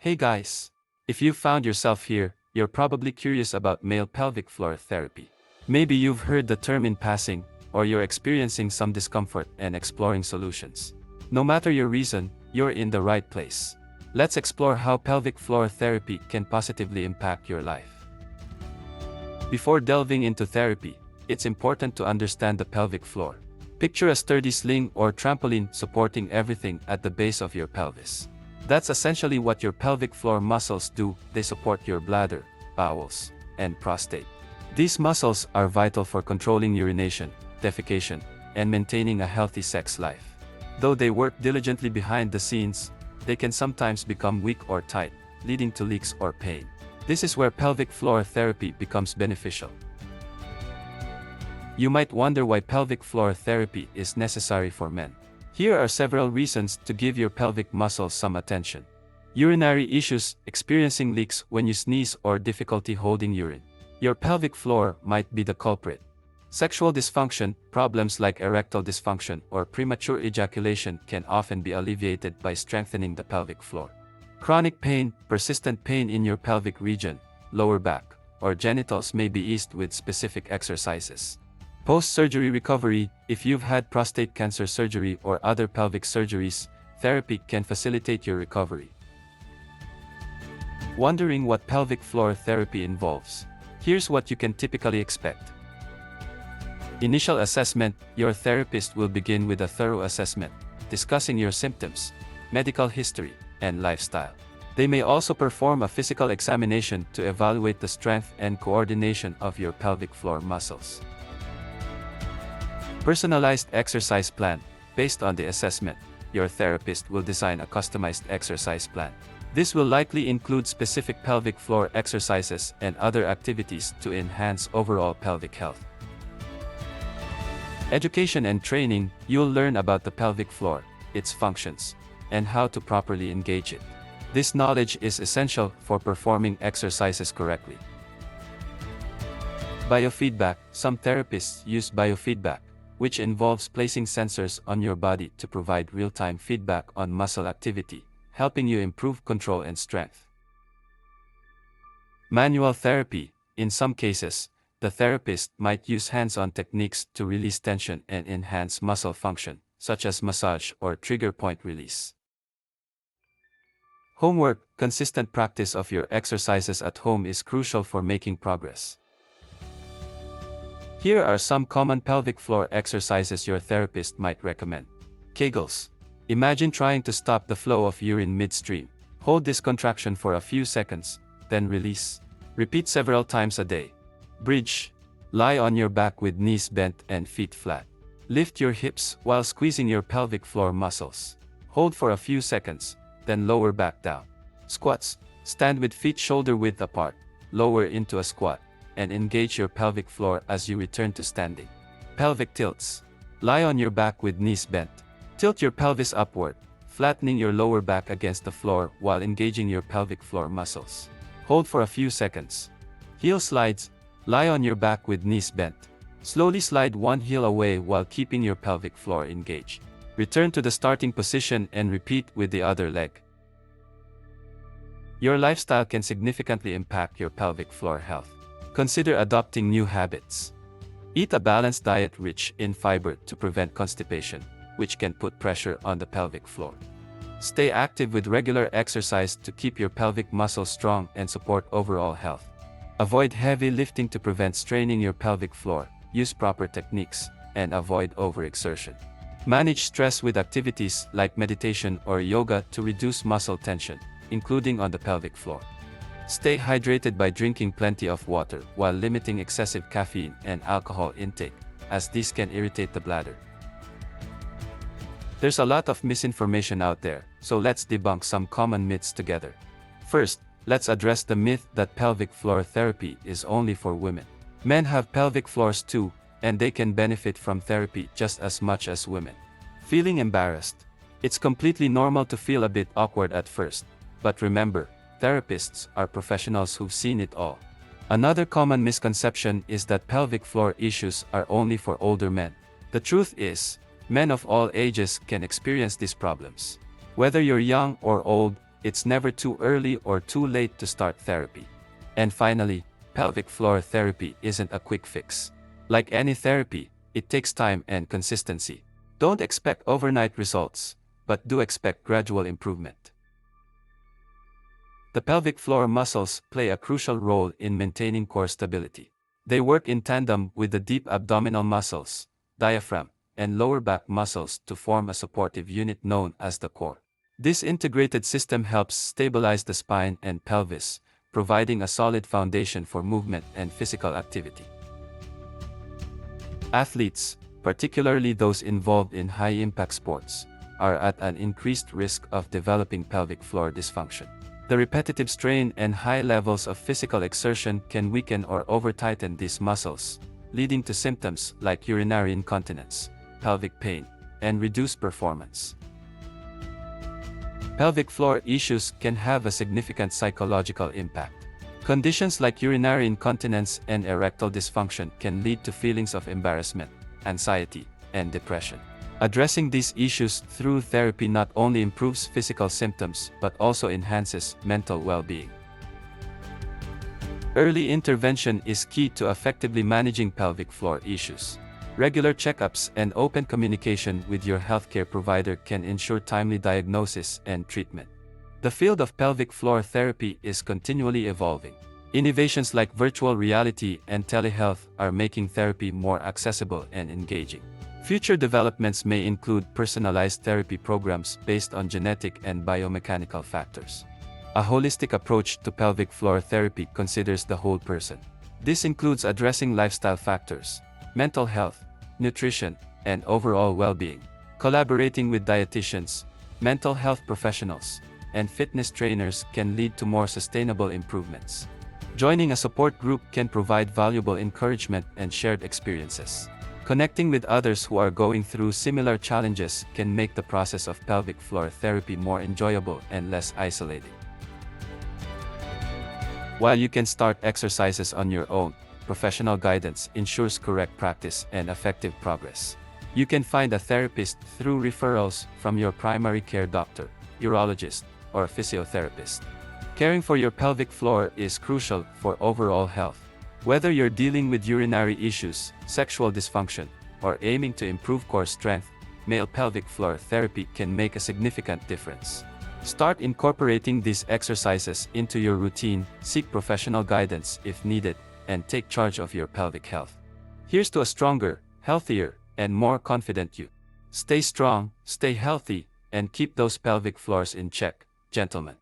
Hey guys! If you found yourself here, you're probably curious about male pelvic floor therapy. Maybe you've heard the term in passing, or you're experiencing some discomfort and exploring solutions. No matter your reason, you're in the right place. Let's explore how pelvic floor therapy can positively impact your life. Before delving into therapy, it's important to understand the pelvic floor. Picture a sturdy sling or trampoline supporting everything at the base of your pelvis. That's essentially what your pelvic floor muscles do. They support your bladder, bowels, and prostate. These muscles are vital for controlling urination, defecation, and maintaining a healthy sex life. Though they work diligently behind the scenes, they can sometimes become weak or tight, leading to leaks or pain. This is where pelvic floor therapy becomes beneficial. You might wonder why pelvic floor therapy is necessary for men. Here are several reasons to give your pelvic muscles some attention. Urinary issues, experiencing leaks when you sneeze or difficulty holding urine. Your pelvic floor might be the culprit. Sexual dysfunction, problems like erectile dysfunction or premature ejaculation can often be alleviated by strengthening the pelvic floor. Chronic pain, persistent pain in your pelvic region, lower back, or genitals may be eased with specific exercises. Post-surgery recovery, if you've had prostate cancer surgery or other pelvic surgeries, therapy can facilitate your recovery. Wondering what pelvic floor therapy involves? Here's what you can typically expect. Initial assessment, your therapist will begin with a thorough assessment, discussing your symptoms, medical history, and lifestyle. They may also perform a physical examination to evaluate the strength and coordination of your pelvic floor muscles. Personalized exercise plan. Based on the assessment, your therapist will design a customized exercise plan. This will likely include specific pelvic floor exercises and other activities to enhance overall pelvic health. Education and training. You'll learn about the pelvic floor, its functions, and how to properly engage it. This knowledge is essential for performing exercises correctly. Biofeedback. Some therapists use biofeedback, which involves placing sensors on your body to provide real-time feedback on muscle activity, helping you improve control and strength. Manual therapy. In some cases, the therapist might use hands-on techniques to release tension and enhance muscle function, such as massage or trigger point release. Homework. Consistent practice of your exercises at home is crucial for making progress. Here are some common pelvic floor exercises your therapist might recommend. Kegels. Imagine trying to stop the flow of urine midstream. Hold this contraction for a few seconds, then release. Repeat several times a day. Bridge. Lie on your back with knees bent and feet flat. Lift your hips while squeezing your pelvic floor muscles. Hold for a few seconds, then lower back down. Squats. Stand with feet shoulder width apart. Lower into a squat, and engage your pelvic floor as you return to standing. Pelvic tilts. Lie on your back with knees bent. Tilt your pelvis upward, flattening your lower back against the floor while engaging your pelvic floor muscles. Hold for a few seconds. Heel slides. Lie on your back with knees bent. Slowly slide one heel away while keeping your pelvic floor engaged. Return to the starting position and repeat with the other leg. Your lifestyle can significantly impact your pelvic floor health. Consider adopting new habits. Eat a balanced diet rich in fiber to prevent constipation, which can put pressure on the pelvic floor. Stay active with regular exercise to keep your pelvic muscles strong and support overall health. Avoid heavy lifting to prevent straining your pelvic floor. Use proper techniques, and avoid overexertion. Manage stress with activities like meditation or yoga to reduce muscle tension, including on the pelvic floor. Stay hydrated by drinking plenty of water while limiting excessive caffeine and alcohol intake, as these can irritate the bladder. There's a lot of misinformation out there, so let's debunk some common myths together. First, let's address the myth that pelvic floor therapy is only for women. Men have pelvic floors too, and they can benefit from therapy just as much as women. Feeling embarrassed. It's completely normal to feel a bit awkward at first, but remember, therapists are professionals who've seen it all. Another common misconception is that pelvic floor issues are only for older men. The truth is, men of all ages can experience these problems. Whether you're young or old, it's never too early or too late to start therapy. And finally, pelvic floor therapy isn't a quick fix. Like any therapy, it takes time and consistency. Don't expect overnight results, but do expect gradual improvement. The pelvic floor muscles play a crucial role in maintaining core stability. They work in tandem with the deep abdominal muscles, diaphragm, and lower back muscles to form a supportive unit known as the core. This integrated system helps stabilize the spine and pelvis, providing a solid foundation for movement and physical activity. Athletes, particularly those involved in high-impact sports, are at an increased risk of developing pelvic floor dysfunction. The repetitive strain and high levels of physical exertion can weaken or over-tighten these muscles, leading to symptoms like urinary incontinence, pelvic pain, and reduced performance. Pelvic floor issues can have a significant psychological impact. Conditions like urinary incontinence and erectile dysfunction can lead to feelings of embarrassment, anxiety, and depression. Addressing these issues through therapy not only improves physical symptoms but also enhances mental well-being. Early intervention is key to effectively managing pelvic floor issues. Regular checkups and open communication with your healthcare provider can ensure timely diagnosis and treatment. The field of pelvic floor therapy is continually evolving. Innovations like virtual reality and telehealth are making therapy more accessible and engaging. Future developments may include personalized therapy programs based on genetic and biomechanical factors. A holistic approach to pelvic floor therapy considers the whole person. This includes addressing lifestyle factors, mental health, nutrition, and overall well-being. Collaborating with dietitians, mental health professionals, and fitness trainers can lead to more sustainable improvements. Joining a support group can provide valuable encouragement and shared experiences. Connecting with others who are going through similar challenges can make the process of pelvic floor therapy more enjoyable and less isolating. While you can start exercises on your own, professional guidance ensures correct practice and effective progress. You can find a therapist through referrals from your primary care doctor, urologist, or physiotherapist. Caring for your pelvic floor is crucial for overall health. Whether you're dealing with urinary issues, sexual dysfunction, or aiming to improve core strength, male pelvic floor therapy can make a significant difference. Start incorporating these exercises into your routine, seek professional guidance if needed, and take charge of your pelvic health. Here's to a stronger, healthier, and more confident you. Stay strong, stay healthy, and keep those pelvic floors in check, gentlemen.